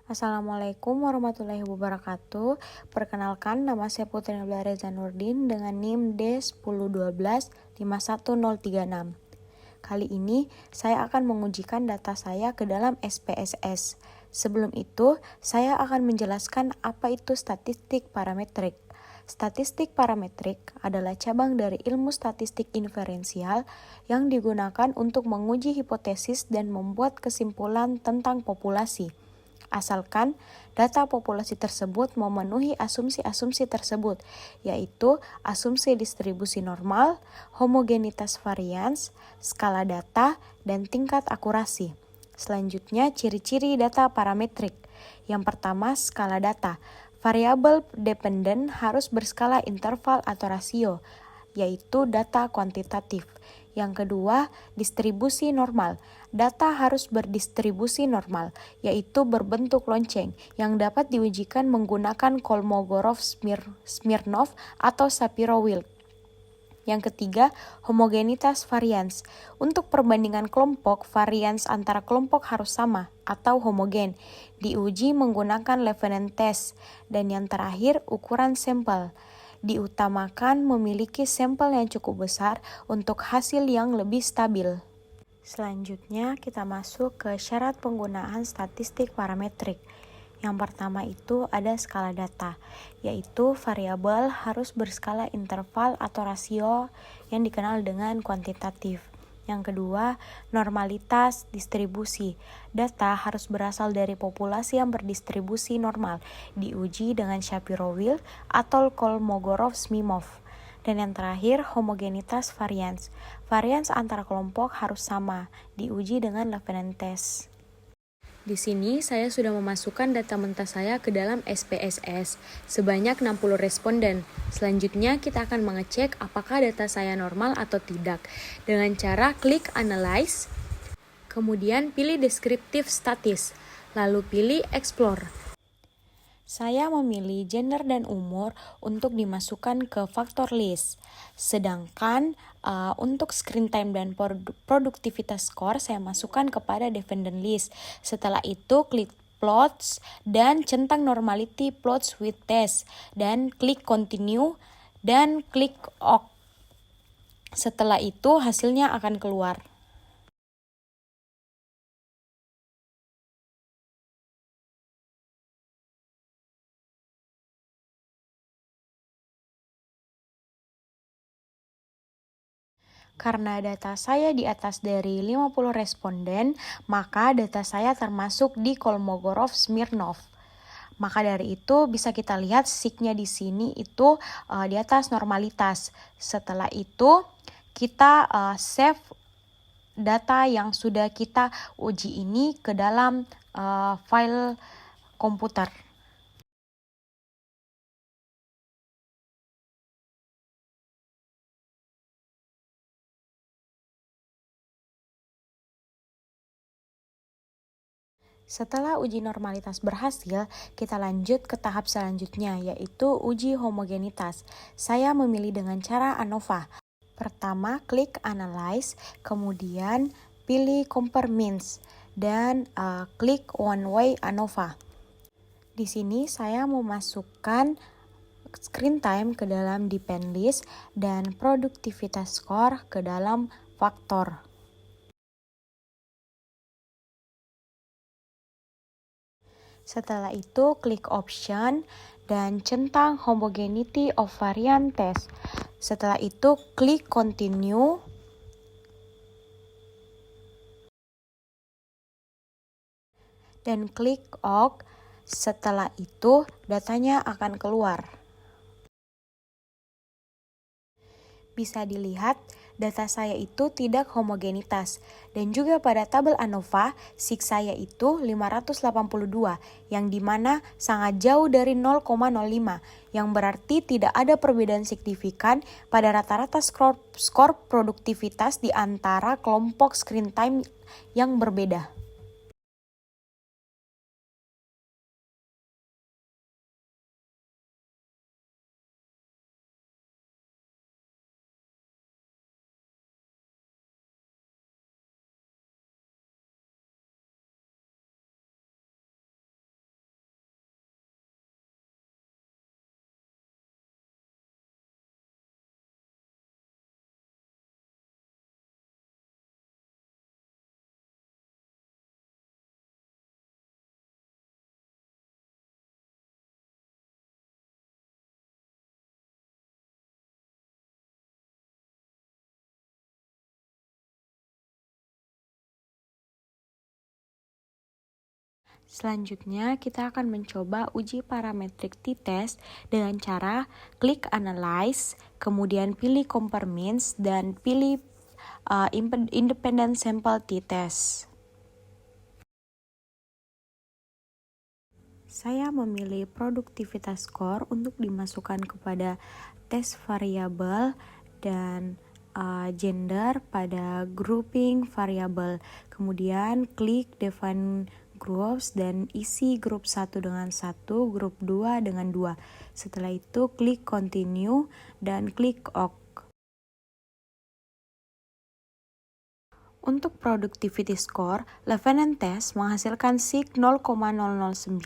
Assalamualaikum warahmatullahi wabarakatuh. Perkenalkan, nama saya Putri Nabila Reza Nurdin dengan NIM D1012-51036. Kali ini saya akan mengujikan data saya ke dalam SPSS. Sebelum itu, saya akan menjelaskan apa itu statistik parametrik. Statistik parametrik adalah cabang dari ilmu statistik inferensial yang digunakan untuk menguji hipotesis dan membuat kesimpulan tentang populasi. Asalkan data populasi tersebut memenuhi asumsi-asumsi tersebut, yaitu asumsi distribusi normal, homogenitas varians, skala data, dan tingkat akurasi. Selanjutnya, ciri-ciri data parametrik. Yang pertama, skala data. Variabel dependen harus berskala interval atau rasio, yaitu data kuantitatif. Yang kedua, distribusi normal. Data harus berdistribusi normal, yaitu berbentuk lonceng, yang dapat diujikan menggunakan Kolmogorov-Smirnov atau Shapiro-Wilk. Yang ketiga, homogenitas varians. Untuk perbandingan kelompok, varians antara kelompok harus sama atau homogen. Diuji menggunakan Levenen test. Dan yang terakhir, ukuran sampel. Diutamakan memiliki sampel yang cukup besar untuk hasil yang lebih stabil. Selanjutnya, kita masuk ke syarat penggunaan statistik parametrik. Yang pertama itu ada skala data, yaitu variabel harus berskala interval atau rasio yang dikenal dengan kuantitatif. Yang kedua, normalitas distribusi. Data harus berasal dari populasi yang berdistribusi normal, diuji dengan Shapiro-Wilk atau Kolmogorov-Smirnov. Dan yang terakhir, homogenitas varians. Varians antara kelompok harus sama, diuji dengan Levenen test. Di sini saya sudah memasukkan data mentah saya ke dalam SPSS sebanyak 60 responden. Selanjutnya kita akan mengecek apakah data saya normal atau tidak dengan cara klik Analyze, kemudian pilih Descriptive Statis, lalu pilih Explore. Saya memilih gender dan umur untuk dimasukkan ke faktor list. Sedangkan untuk screen time dan produktivitas skor saya masukkan kepada dependent list. Setelah itu klik plots dan centang normality plots with test dan klik continue dan klik OK. Setelah itu hasilnya akan keluar. Karena data saya di atas dari 50 responden, maka data saya termasuk di Kolmogorov-Smirnov. Maka dari itu bisa kita lihat signya di sini itu di atas normalitas. Setelah itu kita save data yang sudah kita uji ini ke dalam file komputer. Setelah uji normalitas berhasil, kita lanjut ke tahap selanjutnya, yaitu uji homogenitas. Saya memilih dengan cara ANOVA. Pertama, klik Analyze, kemudian pilih Compare Means, dan klik One Way ANOVA. Di sini saya memasukkan screen time ke dalam depend list dan produktivitas skor ke dalam faktor. Setelah itu, klik Option dan centang Homogeneity of Variant Test. Setelah itu, klik Continue. Dan klik OK. Setelah itu, datanya akan keluar. Bisa dilihat, data saya itu tidak homogenitas. Dan juga pada tabel ANOVA, sig saya itu 582, yang dimana sangat jauh dari 0,05, yang berarti tidak ada perbedaan signifikan pada rata-rata skor produktivitas di antara kelompok screen time yang berbeda. Selanjutnya, kita akan mencoba uji parametrik t-test dengan cara klik Analyze, kemudian pilih Compare Means, dan pilih Independent Sample t-test. Saya memilih produktivitas score untuk dimasukkan kepada tes variabel dan gender pada grouping variabel. Kemudian klik define groups dan isi grup 1 dengan 1, grup 2 dengan 2. Setelah itu klik continue dan klik OK. Untuk productivity score, Levenen test menghasilkan sig 0,009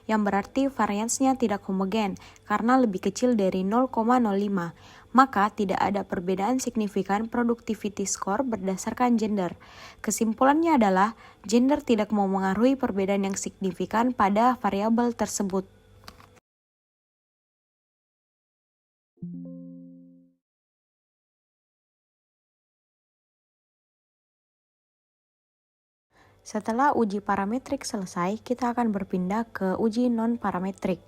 yang berarti variansnya tidak homogen karena lebih kecil dari 0,05. Maka tidak ada perbedaan signifikan productivity score berdasarkan gender. Kesimpulannya adalah gender tidak memengaruhi perbedaan yang signifikan pada variabel tersebut. Setelah uji parametrik selesai, kita akan berpindah ke uji non-parametrik.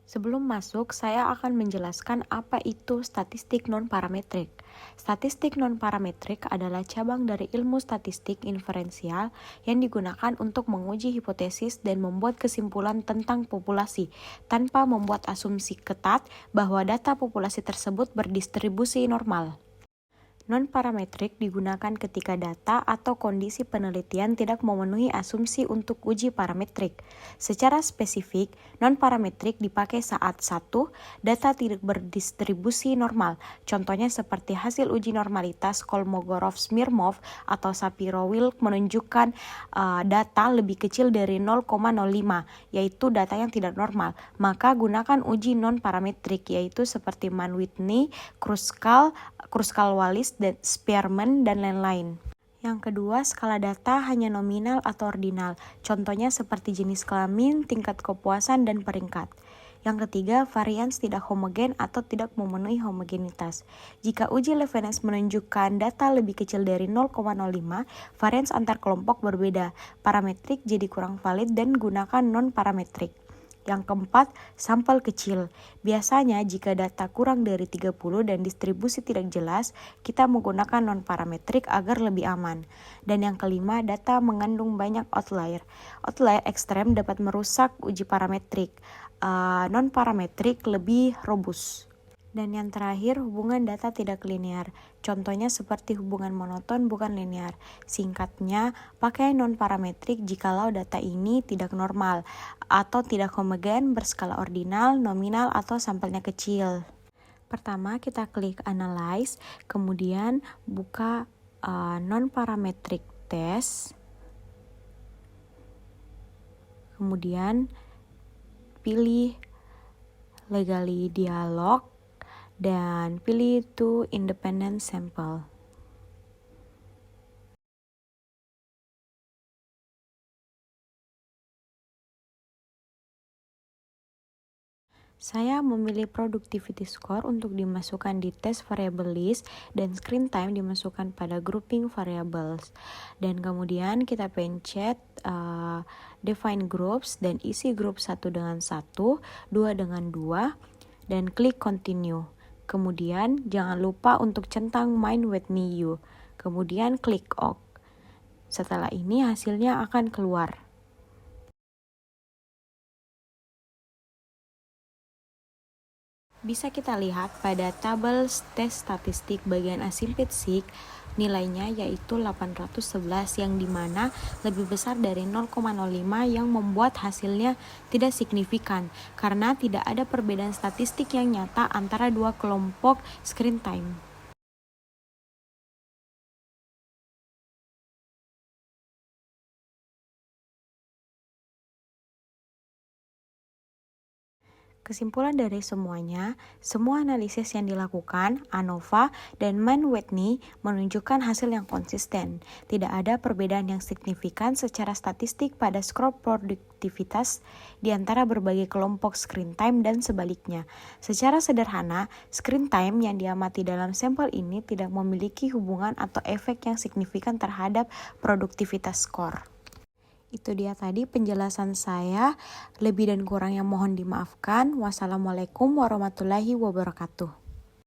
Sebelum masuk, saya akan menjelaskan apa itu statistik non-parametrik. Statistik non-parametrik adalah cabang dari ilmu statistik inferensial yang digunakan untuk menguji hipotesis dan membuat kesimpulan tentang populasi, tanpa membuat asumsi ketat bahwa data populasi tersebut berdistribusi normal. Non-parametrik digunakan ketika data atau kondisi penelitian tidak memenuhi asumsi untuk uji parametrik. Secara spesifik, non-parametrik dipakai saat 1. Data tidak berdistribusi normal, contohnya seperti hasil uji normalitas Kolmogorov-Smirnov atau Shapiro-Wilk menunjukkan data lebih kecil dari 0,05, yaitu data yang tidak normal. Maka gunakan uji non-parametrik, yaitu seperti Mann-Whitney, Kruskal-Wallis, dan Spearman, dan lain-lain. Yang kedua, skala data hanya nominal atau ordinal, contohnya seperti jenis kelamin, tingkat kepuasan, dan peringkat. Yang ketiga, varians tidak homogen atau tidak memenuhi homogenitas. Jika uji Levenes menunjukkan data lebih kecil dari 0,05, varians antar kelompok berbeda. Parametrik jadi kurang valid dan gunakan non-parametrik. Yang keempat, sampel kecil. Biasanya jika data kurang dari 30 dan distribusi tidak jelas, kita menggunakan non-parametrik agar lebih aman. Dan yang kelima, data mengandung banyak outlier. Outlier ekstrem dapat merusak uji parametrik. Non-parametrik lebih robust. Dan yang terakhir, hubungan data tidak linear. Contohnya seperti hubungan monoton bukan linear. Singkatnya, pakai non-parametrik jikalau data ini tidak normal atau tidak homogen, berskala ordinal, nominal, atau sampelnya kecil. Pertama, kita klik Analyze, kemudian buka non-parametric test, kemudian pilih Legally Dialog, dan pilih to independent sample. Saya memilih productivity score untuk dimasukkan di test variable list dan screen time dimasukkan pada grouping variables. Dan kemudian kita pencet define groups dan isi grup 1 dengan 1, 2 dengan 2, dan klik continue. Kemudian jangan lupa untuk centang Mann-Whitney U. Kemudian klik OK. Setelah ini hasilnya akan keluar. Bisa kita lihat pada tabel tes statistik bagian asimpit sig, nilainya yaitu 811 yang dimana lebih besar dari 0,05 yang membuat hasilnya tidak signifikan karena tidak ada perbedaan statistik yang nyata antara dua kelompok screen time. Kesimpulan dari semuanya, semua analisis yang dilakukan, ANOVA dan Mann-Whitney menunjukkan hasil yang konsisten. Tidak ada perbedaan yang signifikan secara statistik pada skor produktivitas di antara berbagai kelompok screen time dan sebaliknya. Secara sederhana, screen time yang diamati dalam sampel ini tidak memiliki hubungan atau efek yang signifikan terhadap produktivitas skor. Itu dia tadi penjelasan saya. Lebih dan kurangnya mohon dimaafkan. Wassalamualaikum warahmatullahi wabarakatuh.